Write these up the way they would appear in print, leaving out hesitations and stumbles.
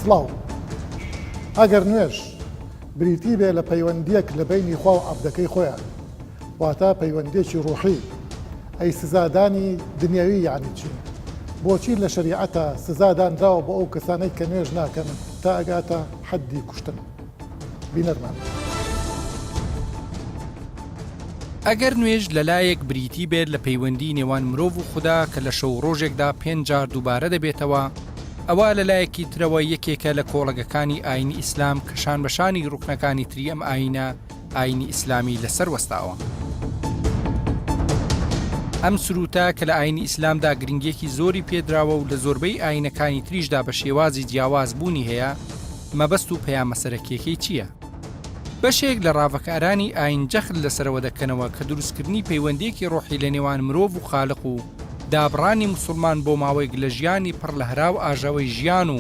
سڵاو ئەگەر نوێژ بریتی بێ لە پەیوەندیەک لە بینی خوا و عەبدەکەی خۆیان واتە پەیوەندێکی ڕوحی ئەی سزادانی دنیاوی یعنی چی بۆچی لە شەریعەتە سزادانراوە بۆ ئەو کەسانەی کە نوێژ ناکەن تا ئەگاتە حەدی کوشتن بینەرمان ئەگەر نوێژ لەلایەک بریتی بێت لە پەیوەندی نێوان مرۆڤ و خوددا کە لە شەو ڕۆژێکدا 5 جار دووبارە دەبێتەوە ئەوە لەلایەکی ترەوە یەکێکە لە کۆڵەگەکانی ئاینی ئیسلام کە شانبەشانی ڕوکنەکانی تری ئەم ئاینە ئاینی ئیسلامی لەسەر وەستاوە ئەم سروتە کە لە ئاینی ئیسلامدا گرنگێکی زۆری پێدراوە و لە زۆربەی ئاینەکانی تریشدا بە شێوازی جیاواز بوونی هەیە مەبەست و پەیامەسەرەکیەکەی چییە؟ بەشێک لە ڕاوەکارانی ئاین جەخت لەسەرەوە دەکەنەوە کە دروستکردنی پەیوەندێکی ڕۆحی لە نێوان مرۆڤ و خالق و دابڕانی مسلمان بۆ ماوەیەک لە ژیانی پڕ لە هەرا و ئاژەوەی ژیان و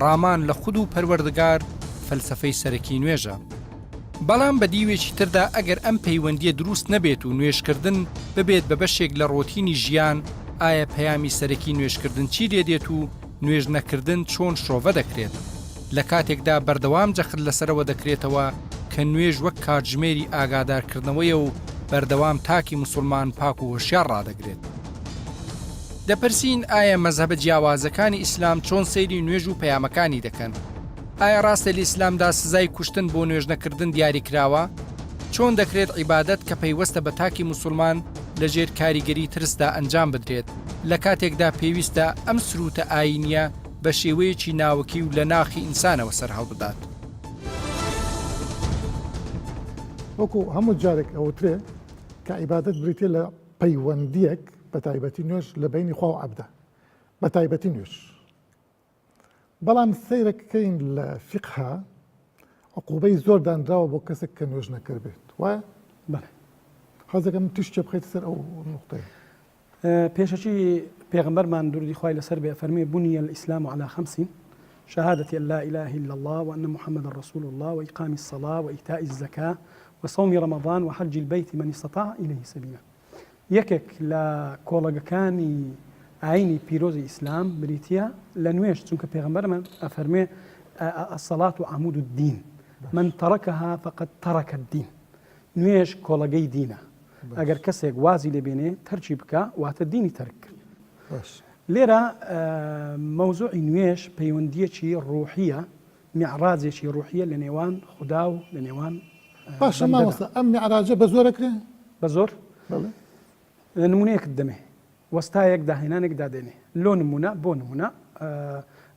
ڕامان لە خود و پەروەردگار فەلسەفەی سەرەکی نوێژە. بەڵام بە دیوێکی تردا ئەگەر ئەم پەیوەندیە دروست نەبێت و نوێژکردن ببێت بە بەشێک لە ڕۆتینی ژیان ئایا پەیامی سەرەکی نوێژکردن چی دێدێت و نوێژ نەکردن چۆن شۆڤە دەکرێت لە کاتێکدا بەردەوام جەخت لەسەرەوە دەکرێتەوە کە نوێژ وەک کاتژمێری ئاگادارکردنەوەیە و بەردەوام تاکی مسلمان پاک و هۆشیار ڕادەگرێت. دەپرسین ئایا مەزهبە جیاوازەکانی ئیسلام چۆن سەیری نوێژ و پەیامەکانی دەکەن؟ ئایا ڕاستە لە ئیسلامدا سزای کوشتن بۆ نوێژ نەکردن دیاری کراوە؟ چۆن دەکرێت عیبادەت کە پەیوەستە بە تاکی مسلمان لە ژێر کاریگەری ترسدا ئەنجام بدرێت لە کاتێکدا پێویستە ئەم سروتە ئاینیە بە شێوەیەکی ناوەکی و لە ناخی ئینسانەوە سەرهەڵ بدات؟ وەکو هەموو جارێک ئەوترێ کە عیبادەت بریتێ لە پەیوەندیەک بە تایبەتی نوێژ لە بینی خوا و عەبدە بە تایبەتی نوێژ. بەڵام سەیرەکەین لە فیقها عقوبەی زۆر دانراوە بۆ کەسێک کە نوێژ نەکرد بێت وایە؟ بەڵێ. حەزەکەم تشتێ بخەیتە سەر ئەو نوقتەیە. پێشەچی پێغەمبەرمان دوردی خوای لەسەر بێ فەرمێ بني الإسلام على 5 شهادة أن لا إله إلا الله وأن محمدا رسول الله وإقام الصلاة وإيتاء الزكاة وصوم رمضان وحج البيت من استطاع إليه سبيلا. یەکێک لە کۆڵەگەکانی ئاینی پیرۆزی ئیسلام بریتە لە نوێژ چونکە پێغەمبەرمان ئەفەرمێ الصلاة عمود الدين من تركها فقد ترك الدين. نوێژ کۆڵەگەی دینە ئەگەر کەسێک وازی لێبێنێ تەرکی بکە واتە دینی تەرک کرد. لێرە مەوزوعی نوێژ پەیوەندیەکی ڕوحیە میعراجێکی ڕوحیە لە نێوان خوددا و لە نێوان باشە مامۆستا ئەم میعراجە بە زۆرەکرێ؟ بە زۆر نمونەیەکت دەمێ وەستایەک داهێنانێک دادێنێ لۆ نمونە بۆ نمونە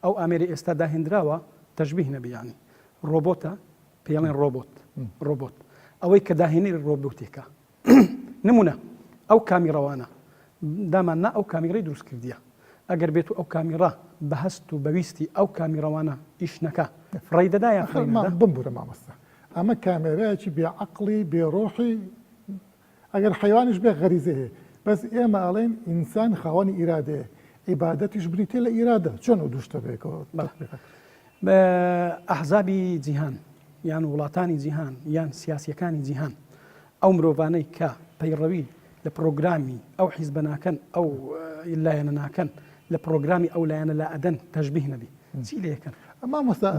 ئەو ئامێری ئێستا داهێنراوە تەشبیه نەبیانی ڕۆبۆتە پێڵێن ڕۆبۆت ئەوەی کە داهێنەی ڕۆبۆتێکە نمونە ئەو کامیڕەوانە داماننا ئەو کامیڕەی دروست کردیە ئەگەر بێت و ئەو کامیڕە بە هەست و بەویستی ئەو کامیڕەوانە ئیشنەکە ڕێدەدایە بمبورە مامۆستا ئەمە کامێرەیەکی بێعەقڵی بێڕۆحی ئەگەر حیوانیش بێ غەریزە هەیە بەس ئێمە ئەڵێن ئینسان خاوەنی ئیرادەیە عیبادەتیش بریتێ لە ئیرادە چۆن ئەو دووشتە بێکەوە بە ئەحزابی جیهان یان وڵاتانی جیهان یان سیاسیەکانی جیهان ئەو مرۆڤانەی کە پەیڕەوی لە پرۆگرامی ئەو حیزبە ناکەن ئەو لایەنە ناکەن لە پرۆگرامی ئەو لایەنە لا ئەدەن تەشبیه نەبی چی لێکەن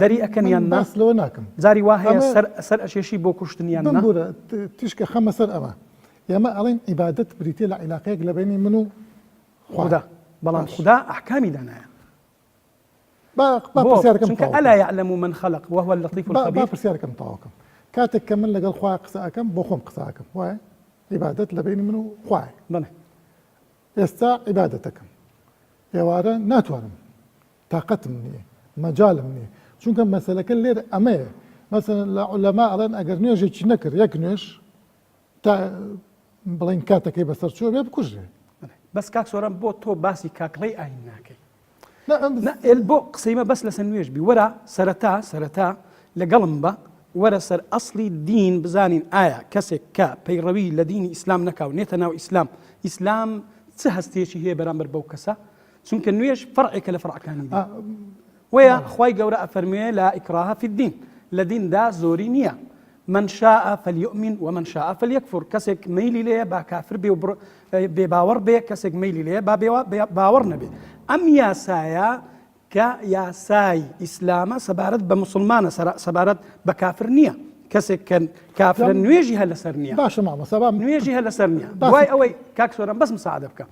دەری ئەکەن یان ناسلەوە ناکەم جاری وا هەیە سەر ئەشێشی بۆ کوشتن یان بمبورە تشکە خەمە سەر ئەمە ئێمە ئەڵێن عیبادەت بریتێ لە عیلاقەیەک لە بینی من و خوددا بەڵام خوددا ئەحکامی دانایە چونکە ئەلا یعلم من خلق وهو اللطيف الخبير. پرسیارەکەم تەواوکەم کاتێک کە من لەگەڵ خوا قسە ئەکەم بۆ خۆم قسە ئەکەم وایە عیبادەت لە بینی من و خوایە بڵێ ئێستا عیبادەتەکەم ئێوارە ناتوانم تاقەتم نییە مەجالم نییە چونکە مەسەلەکە لێرە ئەمەیە مەسەلەن لە عولەما ئەڵێن ئەگەر نوێژێکی نەکرد یەک نوێژ تا بڵین کاتەکەی بەسەر چۆ بێ بکوژێ بەس کاک سۆران بۆ تۆ باسی کاکڵەی ئاین ناکەی بۆ قسەیمە بەس لەسەر نوێژ بی وەرە سەرەتا لەگەڵم بە وەرە سەر ئەسڵی دین بزانین ئایا کەسێک کە پەیڕەوی لە دینی ئیسلام نەکاو نێتە ناو ئیسلام چه هەستێکی هەیە بەرامبەر بەو کەسە چونکە نوێژ فەرعێکە لە فەرعەکانی دین وەیە خوای گەورە ئەفەرموێ لا ئیکراها فی الدین لە دیندا زۆری نییە من شاء فليؤمن ومن شاء فليكفر کەسێک مەیلی لێیە با کافر بێ و بێ باوەڕ بێ کەسێک مەیلی لێیە با باوەڕ نەبێ ئەم یاسایە کە یاسای ئیسلامە سەبارەت بە مسلمانە سەبارەت بە کافر نییە کەسێک کە کافرە نوێژی هە لەسەر نییە باشە مامۆستا نوێژی هە لەسەر نییە دوای ئەوەی کاکسۆرم بەس مساعدە بکە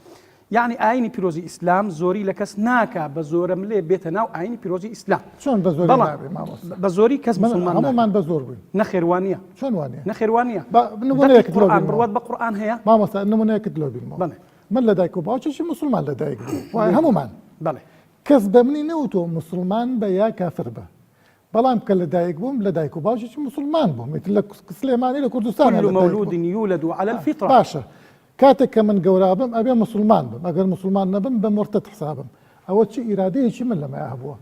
یعنی ئاینی پیرۆزی ئیسلام زۆری لە کەس ناکا بە زۆرم لێ بێتە ناو ئاینی پیرۆزی ئیسلام چۆن بە زۆری نابێ مامۆستا بە زۆری کەس مسلمان هەمومان بە زۆر بووین نەخێوانیە چۆن وانە نەخێوانیە نمونەیەکت لۆ بین بڕوات بە قورئان هەیە مامۆستا نمونەیەکت لۆ بینەوە بڵێ من لە دایک و باوکێکی مسلمان لە دایک بوو وای هەمومان بەڵێ کەس بە منی نەوتۆ مسلمان بە یا کافر بە بەڵام کە لە دایک بووم لە دایک و باوکێکی مسلمان بووم لە سلێمانی لە کوردستان كل مولود يولد على الفطرة باشە کاتێک کە من گەورابم ئەبێ مسلمان بم ئەگەر مسلمان نەبم بە مرتد حسابم ئەوە چی ئیرادەیەکی من لەمە هەبووە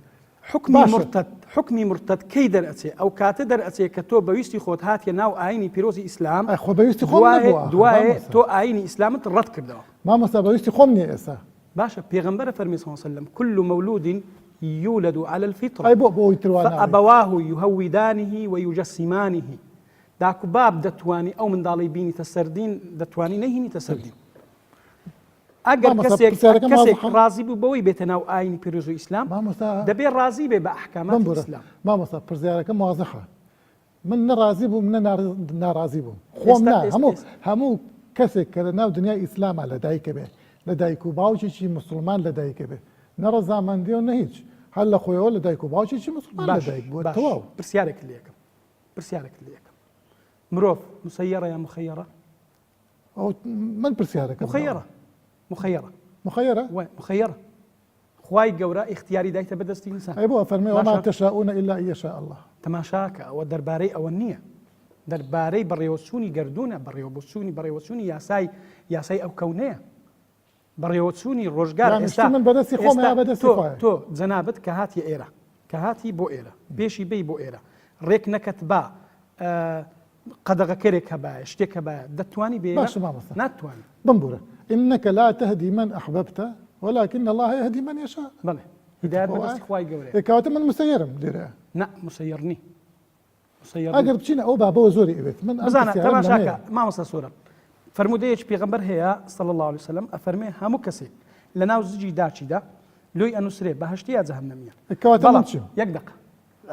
حکمی مرتد کەی دەرئەچێ ئەو کاتە دەرئەچێ کە تۆ بەویستی خۆت هاتیە ناو ئاینی پیرۆزی ئیسلام خۆ بەویستی خۆم نەبووە دوایە تۆ ئاینی ئیسلامت ڕەت کردەوە مامۆستا بەویستی خۆم نییە ئێستا باشە پێغەمبەرە فەرمی صلی الله علیه وسلم كل مولود يولد على الفطرة ئەی بۆ تروانە فأبواه يهودانه ويجسمانه داکو باب دەتوانی ئەو منداڵی بینی تەسەردین دەتوانی نەهینی تەسەردین ئەگەر کەسێک ڕازی بوو بەوەی بێتە ناو ئاینی پیرۆزی ئیسلام دەبێ ڕازی بێ بە ئەحکامات ئیسلام مامۆستا پرسیارەکە واضحە من نەڕازی بووم ناڕازی بووم خۆم هەموو کەسێک کە لە ناو دنیای ئیسلامە لە دایکە بێ لە دایک و باوکێکی مسلمان لە دایکە بێ نەڕەزامەندی و نە هیچ هەر لە خۆیەوە لە دایک و باوکێکی مسلمان لە دایک بووە تەواو پرسیارێک لێکم مرۆڤ مسەیەرە یا مخەیەرە من پرسیارەکە مخەیەرە خوای گەورە اختیاری دایتە بەدەستی ئینسان ئەی بۆ فەرمێ وما تشاءون إلا أن يشاء الله تەماشاکە ئەوە دەربارەی ئەوە نییە دەربارەی بەڕێوەچوونی گردونە بەڕێوەچوونی یاسای ئەو کەونەیە بەڕێوەچوونی ڕۆژگار ئێستا من بەدەستی خۆمە بەدەستی تۆ جەنابەت کە هاتی ئێرە کە هاتی بۆ ئێرە پێشی بێی بۆ ئێرە ڕێک نەکەت با قەدەغەکەرێک هەبایە شتێک هەبایە دەتوانی بێ ناتوانانی بمبورە إنك لا تهدي من أحببت ولكن الله يهدي من يشاء بەڵێ هیدایەت بەدەستی خوای گەورەیە کەواتە من مسەیرم لێرە نا مسەیرنی ئەگەر بچینە ئەو بابەوە زۆری ئەوێت من بزانە تەماشاکە مامۆستا سۆرە فرمودەیەکی پێغەمبەر هەیە صلی الله عليه وسلم ئەفەرمێ هەموو کەسێک لە ناو زجی داچیدا لۆی ئەنووسرێ بەهەشتی یا جەهەنەمیە کەواتە من چیم یەک دقە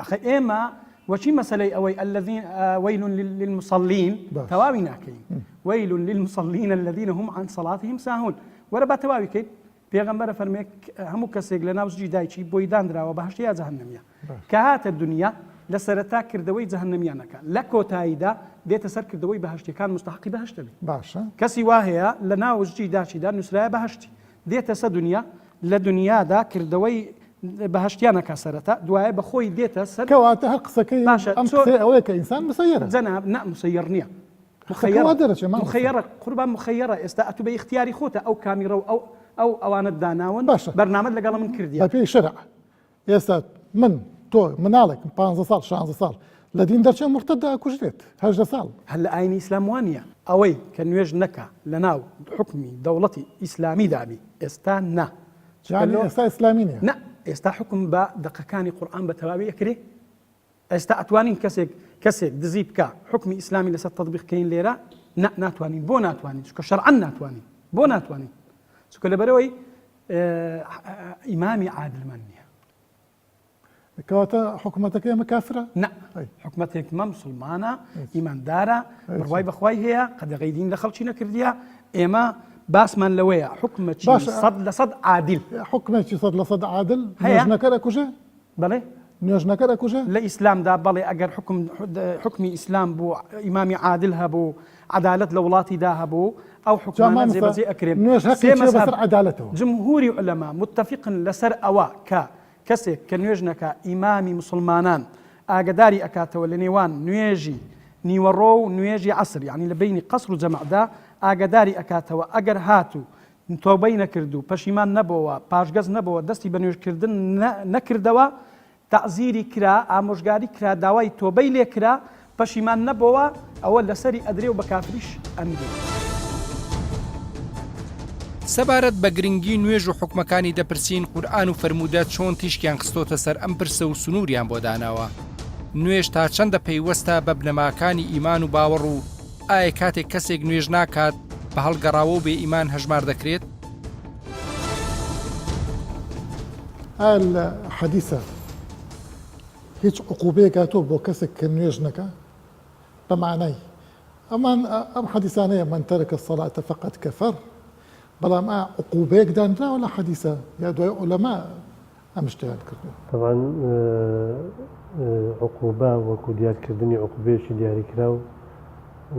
ئەخە ئێمە وشي مسألة أوي الذين ويل للمصلين تواوي ناكين ويل للمصلين الذين هم عن صلاتهم ساهون وربا تواوي كي بيغمبر فرميك همو كسيق لناوز جدايشي بويدان درا وبهشتيا جهنمية كهات الدنيا لسرتا كردوي جهنمية نكا لكو تايدا ديت سر كردوي بهشتي كان مستحقي بهشتبي باشا كسي واهيا لناوز جداشي دا نسرايا بهشتي ديت سر دنيا لدنيا دا كردوي بەهشتیانە کاسەرەتا دوایە بەخۆی دێتە سەر کەواتە هەر قسەکەی ئەم ئەوەیە کە ئینسان مسەیرە جەناب نا مسەیر نییە مخەیەرە قوربان مخەیەرە ئێستا ئەتو بە اختیاری خۆتە ئەو کامیرە و ئەو ئەوانت داناون بەرنامەت لەگەڵ من کردی بە پێی شەرع ئێستا من تۆ مناڵێک 15 ساڵ 16 ساڵ لە دین دەرچێ مرتەدا کوژرێت 18 ساڵ هەر لە ئاینی ئیسلام وانە ئەوەی کە نوێژ نەکا لە ناو حکمی دەوڵەتی ئیسلامی دابی ئێستا نا ئێستا ئیسلامی نیە ئێستا حکم بە دقەکانی قورئان بە تەواوی ئەکرێ ئێستا ئەتوانین کەسێک دزی بکە حکمی ئیسلامی لەسەر تەطبیقکەین لێرە ناتوانین بۆ ناتوانین چونکە شەرعەن ناتوانین بۆ ناتوانین چونکە لەبەرەوەی ئیمامی عادلمان نییە کەواتە حکوومەتەکە ئێمە کافرە؟ نا حکوومەتێکمە مسلمانە ئیماندارە بڕوای بەخوای هەیە قەدەغەی دین لە خەڵکی نەکردیە ئێمە باسمان لەوەیە حکومەتی 100% عادل حکومێکی 100% عادل نوێژنەکە ئەکوژێ؟ بەڵێ نوێژنەکە ئەکوژێ؟ لە ئیسلامدا بەڵێ ئەگەر حکمی ئیسلام بوو ئیمامی عادل هەبوو عدالت لە وڵاتیدا هەبوو ئەو حکومانە جێبەجێ ئەکرێن بەسەر عدالەتەوە جمهوری عولەما متفقن لەسەر ئەوە کە کەسێک کە نوێژنەکە ئیمامی مسلمانان ئاگداری ئەکاتەوە لە نێوان نوێژی نیوەڕۆ و نوێژی عەسر یعنی لە بینی قەسر و جەمەعدا ئاگداری ئەکاتەوە ئەگەر هاتوو تۆبەی نەکرد و پەشیمان نەبەوە پاشگەز نەبەوە دەستی بە نوێژکردن نەکردەوە تەعزیری کرا ئامۆژگاری کرا داوای تۆبەی لێ کرا پەشیمان نەبەوە ئەوە لەسەری ئەدرێ و بە کافریش ئەمرێ. سەبارەت بە گرنگی نوێژ و حکومەکانی دەپرسین قورئان و فەرموودە چۆن تیشکیان خستۆتە سەر ئەم پرسە و سنووریان بۆ داناوە. نوێژ تا چەندە پەیوەستە بە بنەماکانی ئیمان و باوەڕ و ئایا کاتێک کەسێک نوێژ ناکات بە هەڵگەڕاوە و بێ ئیمان هەژمار دەکرێت؟ حەدیثە هیچ عقوبەیەکاتۆ بۆ کەسێک کە نوێژ نەکە بە معنای ئەم حەدیثانەیە من ترك الصلاة فقط كفر بەڵام عقوبەیەک دانراوە لە حەدیثە یا دوای عولەما ئەم شتیان کردو. طبعا عقوبة وەکو دیارکردنی عقوبەیەکی دیاریکراو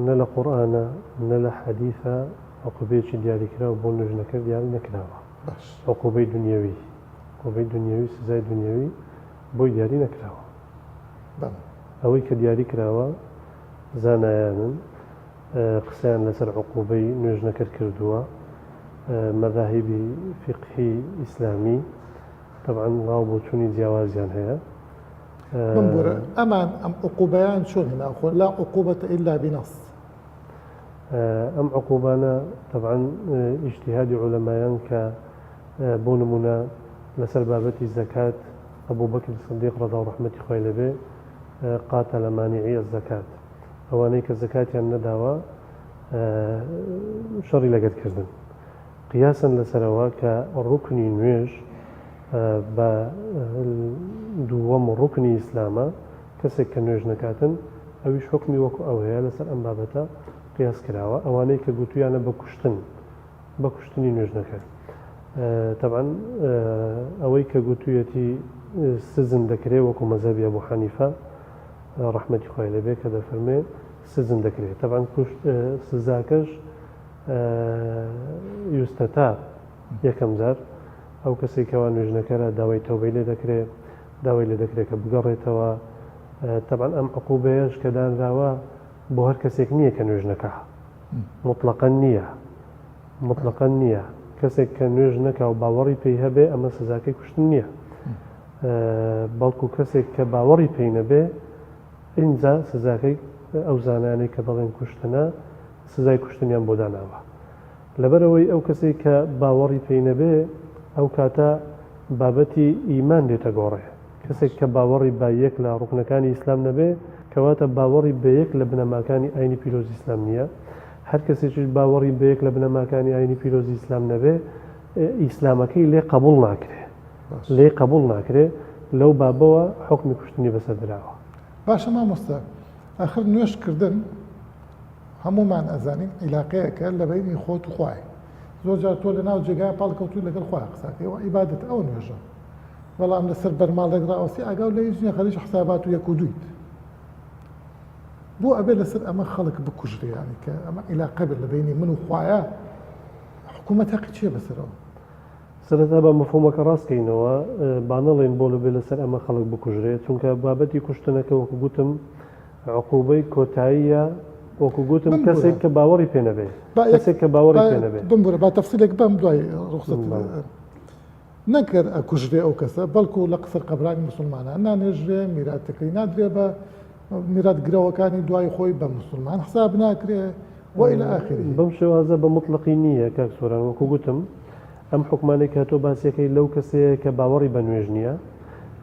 نە لە قورئانە نە لە حەدیثە عقوبەیەکی دیاریکراو بۆ نوێژنەکە دیاری نەکراوە. عقوبەی دنیەوی سزای دنیەوی بۆی دیاری نەکراوە. ئەوەی کە دیاری کراوە زانایانن قسەیان لەسەر عقوبەی نوێژنەکەت کردووە مەذاهیبی فقهی ئیسلامی طبعا ڕاو بۆ چوونی جیاوازیان هەیە. بمبورە ئەمان ئەم عقوبەیان چۆن هێناخۆ لا عقوبەتە ئیلا بنەص. ئەم عقوبانە طبعا ئیجتیهادی عولەمایان کە بۆ نمونە لەسەر بابەتی زەکات ئەبوو بەکر سیدیق ڕەضا و ڕەحمەتی خۆی لەبێ قاتە لە مانیعی الزەکات ئەوانەی کە زەکاتیان نەداوە شەڕی لەگەرکردن قیاسن لەسەرەوە کە ڕوکنی نوێژ بە دووەم ڕوکنی ئیسلامە کەسێک کە نوێژ نەکاتن ئەویش حکمی وەکو ئەو هەیە لەسەر ئەم بابەتە قیاس کراوە ئەوانەی کە گوتویانە بە کوشتنی نوێژ نەکات. طبعا ئەوەی کە گوتوویەتی سزن دەکرێت وەکو مەذهبی ئەبوو حەنیفە ڕەحمەتی خۆی لەبێ کە دەفەرمێ سزن دەکرێت. طبعا سزاکەش یوستەتا یەکەم جار ئەو کەسێک کەوا نوێژنەکەرە داوای تەوبەی لێ دەکرێت داوای لێ دەکرێت کە بگەڕێتەوە. طبعا ئەم عقوبەیەش کە دانراوە بۆ هەر کەسێک نییە کە نوێژ نەکا مطلقاً نییە کەسێک کە نوێژ نەکا و باوەڕی پێی هەبێ ئەمە سزاکەی کوشتن نییە بەڵکو کەسێک کە باوەڕی پێی نەبێ ئینجا سزاکەی ئەو زانانەی کە دەڵێن کوشتنە سزای کوشتنیان بۆ داناوە. لەبەرەوەی ئەو کەسێک کە باوەڕی پێی نەبێ ئەو کاتە بابەتی ئیمان دێتە گۆڕێ. کەسێک کە باوەڕی با یەک لە ڕوکنەکانی ئیسلام نەبێ کەواتە باوەڕی بە یەک لە بنەماکانی ئاینی پیرۆزی ئیسلام نییە. هەر کەسێکیش باوەڕی بە یەک لە بنەماکانی ئاینی پیرۆزی ئیسلام نەبێ ئیسلامەکەی لێ قبول ناکرێ لەو بابەوە حکمی کوشتنی بەسەر دراوە. باشە مامۆستا ئاخر نوێژکردن هەمومان ئەزانین عیلاقەیەکە لە بەینی خۆت و خوای زۆر جار تۆ لە ناو جێگای پاڵکەوتوی لەگەڵ خۆی قساکەوە عیبادەت ئەو نوێژە بەڵام لەسەر بەرماڵێکراوەسی ئاگاو لە هیچ خەریج حسابات و یەک و دویت بۆ ئەبێ لەسەر ئەمە خەڵک بکوژریانی کە ئەمە عیلاقە بێت لە بینی من و خوایە حکوومەت هەقی چییە بەسەرەوە؟ سەرەتا بە مەفهومەکە ڕاستکەینەوە با نەڵێن بۆ لەبێ لەسەر ئەمە خەڵک بکوژرێت چونکە بابەتی کوشتنەکە وەکو گوتم عقوبەی کۆتاییە وەکو گوتم کەسێک کە باوەڕی پێ نەبێ کەسێک کە باوەڕی پێ نەبێ بمبورە با تەفسیلێک بەم دوای ڕوخسەت نەکرد ئەکوژرێ ئەو کەسە بەڵکو لە قسەر قەبرانی مسلمانان نانێژرێ میراتەکەی نادرێ بە میرات گرەوەکانی دوای خۆی بە مسلمان حساب ناکرێ وإلى آخره. بەم شێوازە بە مطلقی نییە کاک سۆران وەکو گوتم ئەم حکومانێک کە تۆ باسیەکەی لەو کەسەیە کە باوەڕی بە نوێژ نییە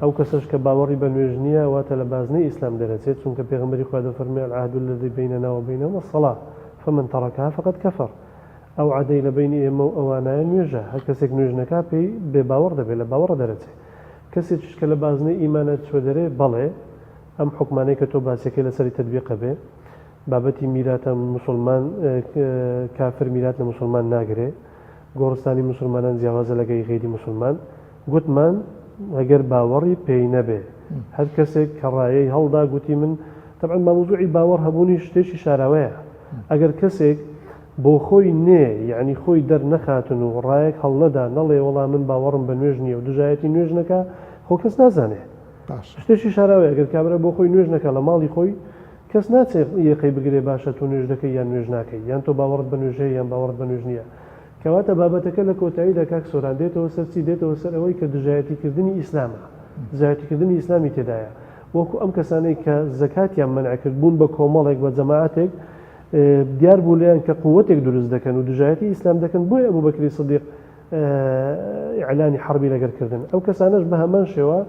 ئەو کەسەش کە باوەڕی بە نوێژ نییە واتە لە بازنەی ئیسلام دەرەچێت چونکە پێغەمبەری خوا دەفەرمێ العهد الذي بيننا وبينهم الصلاة فمن تركها فقد كفر. ئەو عادەی لە بینی ئێمە و ئەوانایە نوێژە هەر کەسێک نوێژ نەکا پێی بێ باوەڕ دەبێت لە باوەڕ دەرەچێت. کەسێکیش کە لە بازنەی ئیمانەت چوە دەرێ بەڵێ ئەم حکومانەی کە تۆ باسیەکەی لەسەری تەطبیقە بێ بابەتی میراتە مسلمان کافر میرات لە مسلمان ناگرێ گۆڕستانی مسلمانان جیاوازە لەگەی غێری مسلمان گوتمان ئەگەر باوەڕی پێی نەبێ هەر کەسێک کە ڕایەی هەڵدا گوتی من طبعا مەوزوعی باوەڕ هەبوونی شتێکی شاراوەیە ئەگەر کەسێک بۆ خۆی نێ یعنی خۆی دەرنەخاتن و ڕایەک هەڵ نەدا نەڵێ وەڵام من باوەڕم بە نوێژ نییە و دژایەتی نوێژ نەکا خۆ کەس نازانێ شتێکی شاراوەیە ئەگەر کابرا بۆ خۆی نوێژ نەکە لە ماڵی خۆی کەس ناچێت یەقەی بگرێ باشە تۆ نوێژ دەکەی یان نوێژ ناکەی یان تۆ باوەڕت بە نوێژەیە یان باوەڕت بە نوێژ نییە کەواتە بابەتەکە لە کۆتاییدا کاک سۆران دێتەوە سەرچی دێتەوە سەر ئەوەی کە دژایەتیکردنی ئیسلامە دژایەتیکردنی ئیسلامی تێدایە وەکو ئەم کەسانەی کە زەکاتیان مەنعکرد بوون بە کۆمەڵێک بە جەماعەتێک دیار بوو لێیان کە قووەتێک دروست دەکەن و دژایەتی ئیسلام دەکەن بۆی ئەبوو بەکری سیدیق ئیعلانی حەربی لەگەرکردن ئەو کەسانەش بە هەمان شێوە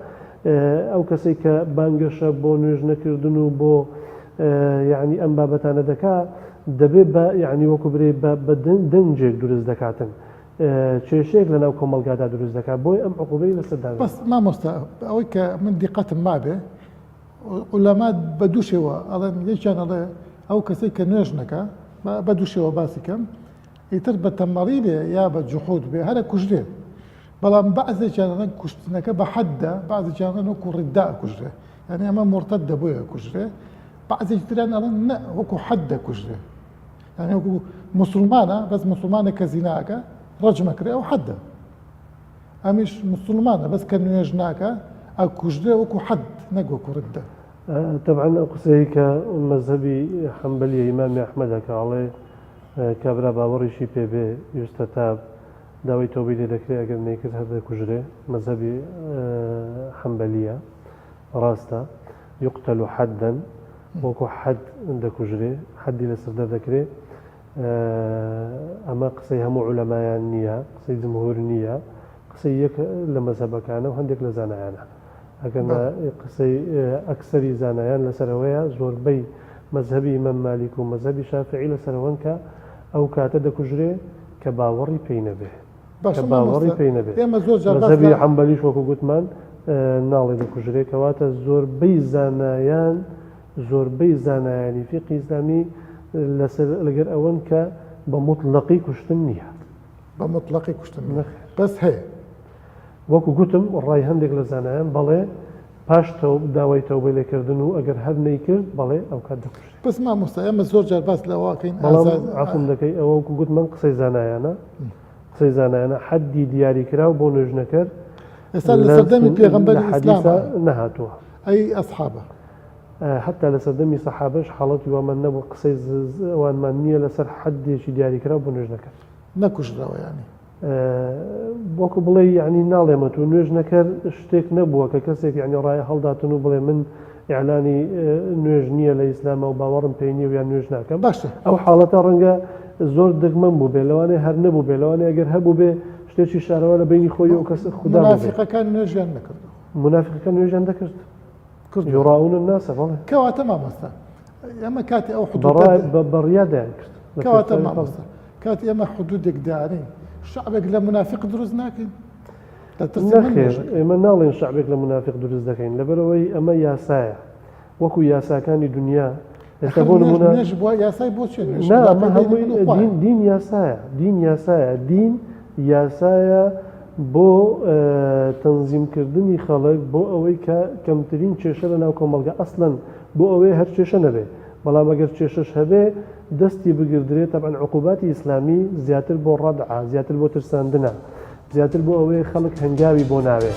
ئەو کەسێک کە بانگەشە بۆ نوێژ نەکردن و بۆ یعنی ئەم بابەتانە دەکا دەبێت بە یعنی وەکو برێ بە دەنجێک دروست دەکاتن کێشەیەک لە ناو کۆمەلگادا دروست دەکات بۆی ئەم عقوبەی لەسەردا بەس مامۆستا ئەوەی کە من دیقەتم مابێ عولەمات بە دووشەوە ئەڵێن یەکیان ئەڵێ ئەو کەسەی کە نوێژ نەکە بە دووشەوە باسی کەم ئیتر بە تەمەڕی بێ یا بە جوحود بێ هەرە کوژرێ بەڵام بەعزێکیان ئەڵێن کوشتنەکە بە حەددا بەعزێکیان ئەڵێن وەکو ڕیدا کوژرێ یعنی ئەمە مرتەدە بۆیە کوژرێ بەعزێکی تریان ئەڵێن نە وەکو حەدە کوژرێ یعنی وەکو مسلمانە بەس مسلمانە کە زیناکە ڕەجمەکرێ ئەو حەدە ئەمیش مسلمانە بەس کە نوێژ ناکە ئەو کوژرێ وەکو حەد نەک وەکو ڕیدا طبعا ئەو قسەی کە مەزهبی حەمبەلیە ئیمامی ئەحمەدەکە ئەڵێ کابرا باوەڕیشی پێبێ ویستە تا داوای تۆبەی لێ دەکرێت ئەگەر نەیکرد هەر دەکوژرێ مەزهبی حەمبەلیە ڕاستە یقتل حەدًا وەکو حەد دەکوژرێ حەدی لەسەر دەردەکرێت ئەمە قسەی هەموو عولەمایان نییە قسەی جمهور نییە قسەی یەک لە مەزهبەکانە و هەندێک لە زانایانە ئەگەر قسەی ئەکسەری زانایان لەسەرەوەیە زۆربەی مەزهبی ئیمام مالیک و مەزهبی شافعی لەسەرەوەن کە ئەو کاتە دەکوژرێ کە باوەڕی پێی نەبێ کە باوەڕی پێی نەبێ مەزهبی حەمبەلیش وەکو گوتمان ناڵێ دەکوژرێ کەواتە زۆربەی زانایانی فقی ئیسلامی لەگەر ئەوەن کە بە مطلقی کوشتن نییە بە مطلقی کوشتن بەس هەیە وەکو گوتم ڕای هەندێک لە زانایان بەڵێ پاش داوای تەوبەی لێکردن و ئەگەر هەر نەیکرد بەڵێ ئەو کات دەکوژێت بەس مامۆستا ئێمە زۆر جار باس لەواکەین بەڵام عەفوم دەکەی ئەوە وەکو گوتمان قسەی زانایانە حەدی دیاریکراو بۆ نوێژنەکەر ئێستا لە سەردەمی پێغەمبەری ئیسلام نەهاتووە ئەی ئەسحابە حتا لە سەردەمی سەحابەش حاڵەتی وامان نەبوو قسەی ئەوانمان نییە لەسەر حەدێکی دیاریکراو بۆ نوێژنەکەر نەکوژراوە ینی وەکو بڵێ یعنی ناڵێمە تو نوێژ نەکرد شتێک نەبووە کە کەسێک یعنی ڕای هەڵداتن و بڵێ من ئیعلانی نوێژ نییە لە ئیسلامە و باوەڕم پێی نییە و یان نوێژ ناکەم باشە ئەو حاڵەتە ڕەنگە زۆر دەگمەن بوو بێ لەوانەیە هەر نەبوو بێ لەوانەیە ئەگەر هەبوو بێ شتێکی شارەوە لە بینی خۆی و کەس خوددا منافقەکان نوێژیان نەکرد منافقەکان نوێژیان دەکرد یڕاون الناس بەڵێ کەواتە مامۆستا ئەمە کاتی ئەو بەڕیادایان کرد کەواتە مامۆستا کاتی ئێمە حدودێک دارین شعبێک لە منافق دروست ناکەین نەخێر ئێمە ناڵێن شعبێک لە منافق دروست دەکەین لەبەرەوەی ئەمە یاسایە وەکو یاساکانی دنیا ئێستا بۆ نمونە یاسای بۆ چێ ئەمە هەمووی دین یاسایە دین یاسایە بۆ تەنزیمکردنی خەڵک بۆ ئەوەی کە کەمترین کێشە لە ناو کۆمەلگا ئەسڵەن بۆ ئەوەی هەر کێشە نەبێ بەڵام ئەگەر کێشەش هەبێ دەستی بگردرێت تەبعاً عقوباتی ئیسلامی زیاتر بۆ ڕەدعە زیاتر بۆ ترساندنە زیاتر بۆ ئەوەی خەڵک هەنگاوی بۆ ناوێ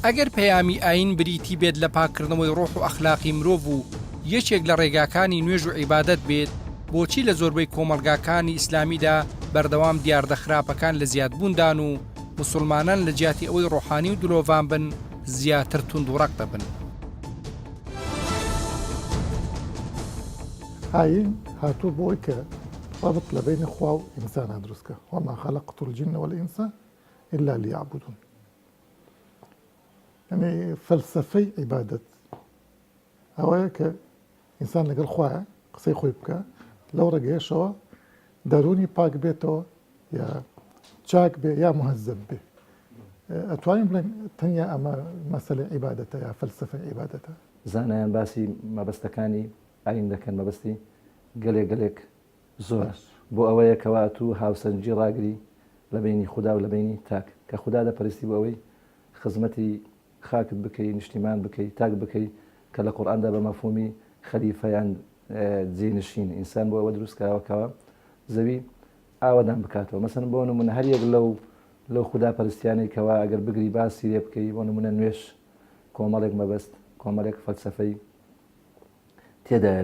ئەگەر پەیامی ئاین بریتی بێت لە پاکردنەوەی ڕۆح و ئەخلاقی مرۆڤ و یەکێک لە ڕێگاکانی نوێژ و عیبادەت بێت بۆچی لە زۆربەی کۆمەلگاکانی ئیسلامیدا بەردەوام دیاردەخراپەکان لە زیادبووندان و مسلمانان لە جیاتی ئەوەی ڕۆحانی و دلۆڤان بن زیاتر توند و ڕەق دەبن ئاین هاتوو بۆی کە ڕابط لە بینی خوا و ئینسانە دروستکە وما خەلەقت الجن والئینس إلا ليعبدون يعني فەلسەفەی عیبادەت ئەوەیە کە ئینسان لەگەڵ خوایە قسەی خۆی بکە لەو ڕێگەیەشەوە دەرونی پاک بێتەوە یا چاک بێ یا مهذب بێ ئەتوانین بڵێن تەنیا ئەمە مەسەلەی عیبادەتە یا فەلسەفەی عیبادەتە زانایان باسی مەبەستەکانی ئاین دەکەن مەبەستی گەلێک زۆر بۆ ئەوەیە کەوا تو هاوسەنجی ڕاگری لە بینی خوددا و لە بینی تاک کە خوددا دەپەرستی بۆ ئەوەی خزمەتی خاکت بکەی نیشتیمان بکەی تاک بکەی کە لە قورئاندا بە مەفهومی خەلیفەیان جێنشین ئینسان بۆ ئەوە دروستکراوەکەوە زەوی ئاوەدان بکاتەوە مەسەن بۆ نمونە هەر یەک لەو خوددا پەرستیانەی کەوا ئەگەر بگری باسی لێ بکەی بۆ نمونە نوێش کۆمەڵێک مەبەست کۆمەڵێک فەلسەفەی تێدایە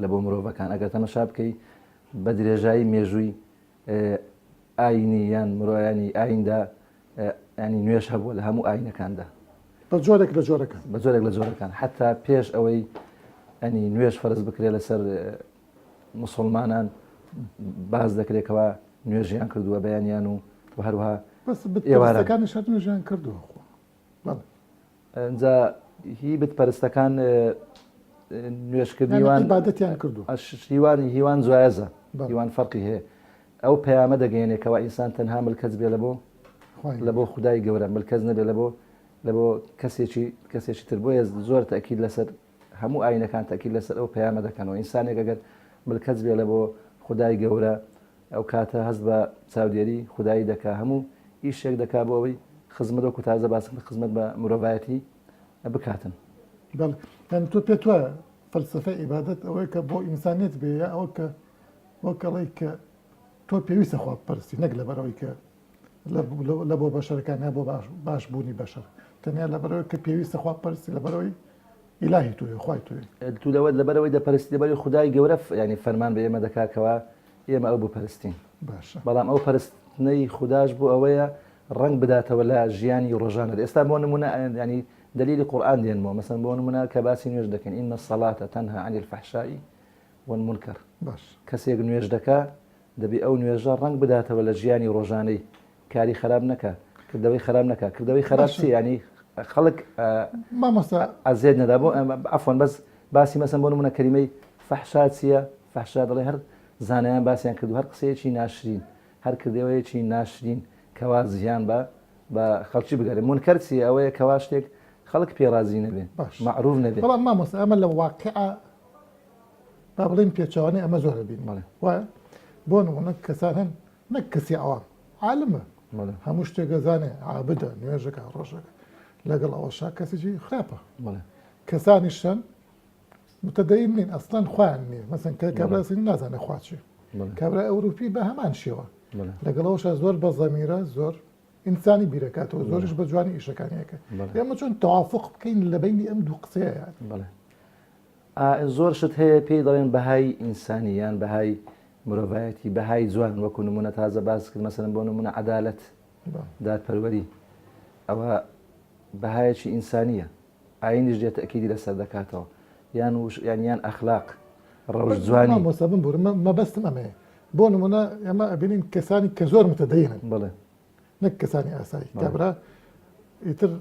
لە بۆ مرۆڤەکان ئەگەر تەمەشا بکەی بە درێژایی مێژووی ئاینی یان مرۆیانی ئایندا ینی نوێش هەبووە لە هەموو ئاینەکاندا بە جۆرێک لە جۆرەکان حتا پێش ئەوەی ئەنی نوێش فەرز بکرێت لەسەر مسلمانان باز دەکرێتەوە نوێژیان کردووە بەیانیان و هەروەها ئێوارەکانی شەر نوێژیان کردووە اینجا هی بتپەرستەکان نوێشکردنیوان عیبادەتیان کردو هیوان جوایزە بەڵێ. هیوان فەرقی هەیە ئەو پەیامە دەگەێنێکەوە ئینسان تەنها ملکەت بێ لە بۆ خودای گەورە ملکەز نەبێ لە بۆ کەسێکی تر بۆیە زۆر تەکید لەسەر هەموو ئاینەکان تەکید لەسەر ئەو پەیامە دەکەنەوە ئینسانێک ئەگەر ملکەت بێ لە بۆ خودای گەورە ئەو کاتە هەست بە چاودێری خودایی دەکا هەموو ئیشێک دەکا بۆ ئەوەی خزمەت وەکو تازە باسم خزمەت بە مرۆڤایەتی بکاتن بەڵێ یان تۆ پێت وایە فەلسفەی عیبادەت ئەوەی کە بۆ ئینسانیت بێ یا ئەوە کە وەکەڵی کە تۆ پێویستە خوا بپەرستی نەک لەبەرەوەی کە لە بۆ بەشەرەکان یا بۆ باش بوونی بەشەر تەنیا لەبەرەوەی کە پێویستە خوا بپەرستی لەبەرەوەی ئیلاهی تۆی خوای تۆی تو لەبەرەوەی دەپەرستی لەبەری خودای گەورە ینی فەرمان بە ئێمە دەکاتکەوە ئێمە ئەو بپەرستین باشە بەڵام ئەو پەرستنەی خودداش بوو ئەوەیە ڕنگ بداتەوە لە ژیانی ڕۆژانە ئێستا بۆ نمونە ینی دلیلی قورآن دێنمەوە مەسەن بۆ نمونە کە باسی نوێژ دەکەن ئین الصلاة تەنها عن الفحشاء والمنکر باش کەسێک نوێژ دەکا دەبێ ئەو نوێژە ڕنگ بداتەوە لە ژیانی ڕۆژانەی کاری خراپ نەکە کردەوەی خراپ نەکە کردەوەی خراپ چی ینی خەڵک مامۆستا ئازێت نەدا بۆ ئەفۆن بەس باسی مەسەن بۆ نمونە کەریمەی فەحشا چییە فەحشا دەڵێ هەر زانایان باسییان کردو هەر قسەیەکی ناشرین هەر کردەوەیەکی ناشرین کەوا زیان بە خەڵکی بگەرێ منکەر چیە ئەوەیە کەوا شتێک خەڵک پێڕازی نەبێ معروف نەبێت بەڵام مامۆستا ئەمە لە واقعە با بڵین پێچوانەی ئەمە زۆر بین وایە بۆ نمونە کەسان هەن نەک کەسی ئەوام عالمە هەموو شتێک گەزانێ عابدە نوێژەکە ڕۆژەکە لەگەڵ ئەوەشا کەسێکی خراپە کەسانیشتن متدەین نین ئەسڵان خوایان نییە مەسەن کابراسی نازانێ خواچی کابرا ئەوروپی بە هەمان شێوە لەگەڵەوەشە زۆر بە زەمیرە زۆر ئینسانی بیرەکاتەوە زۆریش بە جوانی ئیشەکانیەکە ئێمە چۆن تەوافق بکەین لە بینی ئەم دوو قسەیە زۆر شت هەیە پێی دەڵێن بەهای ئینسانیان بەهای مرۆڤایەتی بەهای جوان وەکو نمونە تازە باس کرد مەسەن بۆ نمونە عەدالەت دادپەروەری ئەوە بەهایەکی ئینسانیە ئاینیش دێت تەکیدی لەسەر دەکاتەوە یان ئەخلاق ڕەوش جوانی مۆستا بمبوور مەبەستم ئەمەیە بۆ نمونە ئێمە ئەبینین کەسانی کە زۆر متدەینن بڵێ نەک کەسانی ئاسایی کابرا ئیتر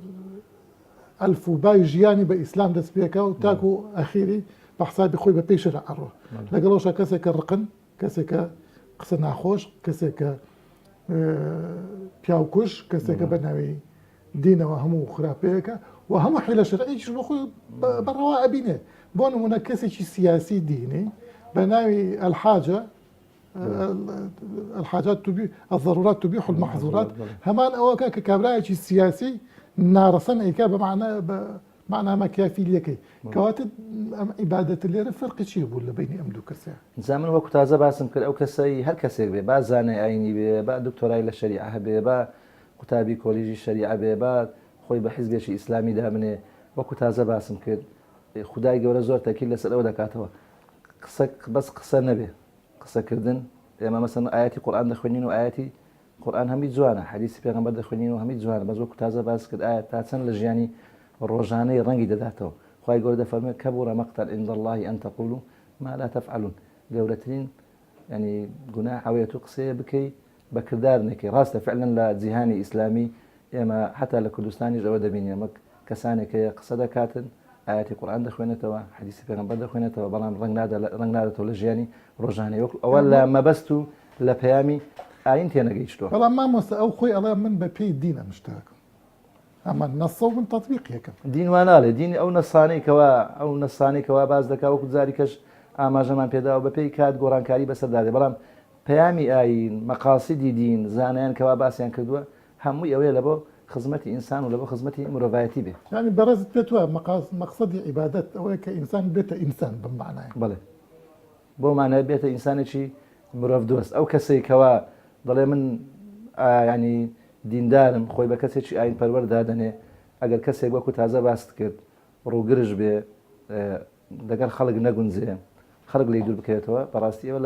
ئەلف و بای ژیانی بە ئیسلام دەست پێکە و تاکو و ئەخیری بە حسابی خۆی بە پێی شەرع ئەڕۆ لەگەڵەوەشە کەسێکە ڕقن کەسێکە قسە ناخۆش کەسێکە پیاوکوش کەسێکە بە ناوی دینەوە هەموو خراپەیەەکە و هەموو حیلە شەرعیش بە خۆی بەڕەوا ئەبینێ بۆ نمونە کەسێکی سیاسی دینی بە ناوی الحاجة الحاجات الضرورات تبيح المحظورات همان ئەوەکە کە کابراایکی سیاسی نارەسەن ئەیکا بەمعنە مەکافی لەکەی کەواتە ئەم عیبادەتە لێرە فەرقی چی بوو لە بینی ئەم دوو کەسە زامن وەکو تازە باسم کرد ئەو کەسەی هەر کەسێک بێ با زانای ئاینی بێ با دکتۆرای لە شەریعە هەبێ با قوتابی کۆلیژی شەریعە بێ با خۆی بە حیزبێکی ئیسلامی دابنێ وەکو تازە باسم کرد خودای گەورە زۆر تەکیل لەسەر ئەوە دەکاتەوە بەس قسە نەبێ قسەکردن ئێمە مەسەن ئاەتی قورئان دەخوێنین و ئاەتی قورئان هەمی جوانە حەدیسی پێغەمبەر دەخوێنین و هەمی جوانە بەس وەکو تازە باس کرد ئایا تا چەند لە ژیانی ڕۆژانەی ڕەنگی دەداتەوە خوای گەورە دەفەرمێت کەبوڕە مەقتەن عند الله ئەن تەقولوا ما لا تفعلون گەورەترین ینی گوناح ئەوەیە تو قسەیە بکەی بە کردار نەکەی ڕاستە فعلا لە جیهانی ئیسلامی ئێمە حتا لە کوردستانیش ئەوە دەبینی ئەمە کەسانێک هەیە قسە دەکاتن ئاەتی قورئان دەخوێنێتەوە حەدیسی پێغەمبەر دەخوێنێتەوە بەڵام ڕنگ نادێتەوە لە ژیانی ڕۆژانەی وەکو ئەوە لە مەبەست و لە پەیامی ئاین تێنەگەیشتووە بەڵام مامۆستا ئەو خۆی ئەڵێ من بە پێی دینە مشتاکم ئەمە نەسە و من تەطبیقیەکەم دین وا ناڵێ دینی ئەو نەسانێکەوە باز دەکا وەکو جاری کەش ئاماژەمان پێداوە بە پێی کات گۆڕانکاری بەسەردادێ بەڵام پەیامی ئاین مەقاسیدی دین زانایان کەوا باسییان کردووە هەمووی ئەوەیە لە بۆ خزمەتی ئینسان و لە بۆ خزمەتی مرۆڤایەتی بێ ینی بەڕێزت پێت وایە مەقسەدی عیبادەت ئەوەیە کە ئینسان بێتە ئینسان بمعنایە بڵێ بۆ مانای بێتە ئینسانێکی مرۆڤ دۆست ئەو کەسێکەوە دەڵێ من ینی دیندارم خۆی بە کەسێکی ئاین پەروەەر دادەنێ ئەگەر کەسێک وەکو تازە باست کرد ڕووگرش بێ لەگەڵ خەڵک نەگونجێ خەڵک لی دوور بکرێتەوە بەڕاستی ئەوە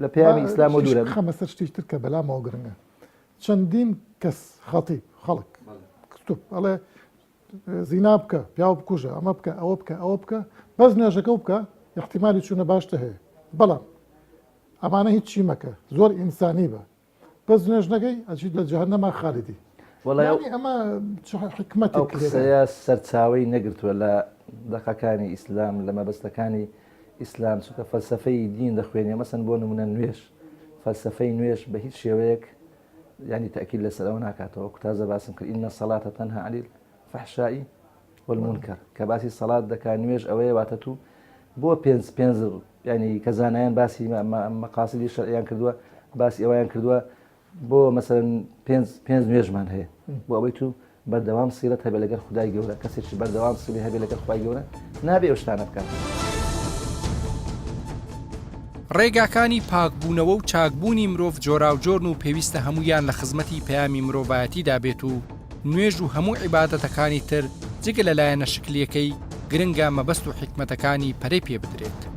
لە پەیامی ئیسلام و دوورە خەمە سەر شتێک تر کە بەلامەوە گرنگە چەندین کەس خەتیب خەڵک کتوب ئەڵێ زینا بکە پیاو بکوژە ئەمە بکە ئەوە بکە ئەوە بکە بەس نوێژەکە بکە احتیمالی چوونە باشتە هەیە بەڵام ئەمانە هیچ چی مەکە زۆر ئینسانی بە بەس نوێژ نەکەی ئەچیت لە جەهەنەما خالیدی وەڵای ئەمە حکمەتی قسەیە سەرچاوی نەگرتووە دقەکانی ئیسلام لە مەبەستەکانی ئیسلام چونکە فەلسفەی دین دەخوێنێ مەسەن بۆ نمونە نوێش فەلسفەی نوێش بە هیچ شێوەیەک ینی تەکیل لەسەرەوە ناکاتەوە کوتازە باسم کرد ئینە سەڵاتە تەنها عەنی الفەحشاء والمونکەر کە باسی سەڵات دەکات نوێژ ئەوەیە واتە تو بۆ پێنج ینی کە زانایان باسی مەقاصدی شەرعیان کردووە باسی ئەوەیان کردووە بۆ مەسەرەن پێنج نوێژمان هەیە بۆ ئەوەی تو بەردەوام سیرەت هەبێ لەگەر خودای گەورە کەسێکی بەردەوام سیری هەبێ لەگەر خودای گەورە نابێ ئەو شتانە بکات. ڕێگاکانی پاکبوونەوە و چاکبوونی مرۆڤ جۆراوجۆرن و پێویستە هەمویان لە خزمەتی پەیامی مرۆڤایەتیدا بێت و نوێژ و هەموو عیبادەتەکانی تر جگە لەلایەنە شکلیەکەی گرنگە مەبەست و حکمەتەکانی پەرەی پێ بدرێت.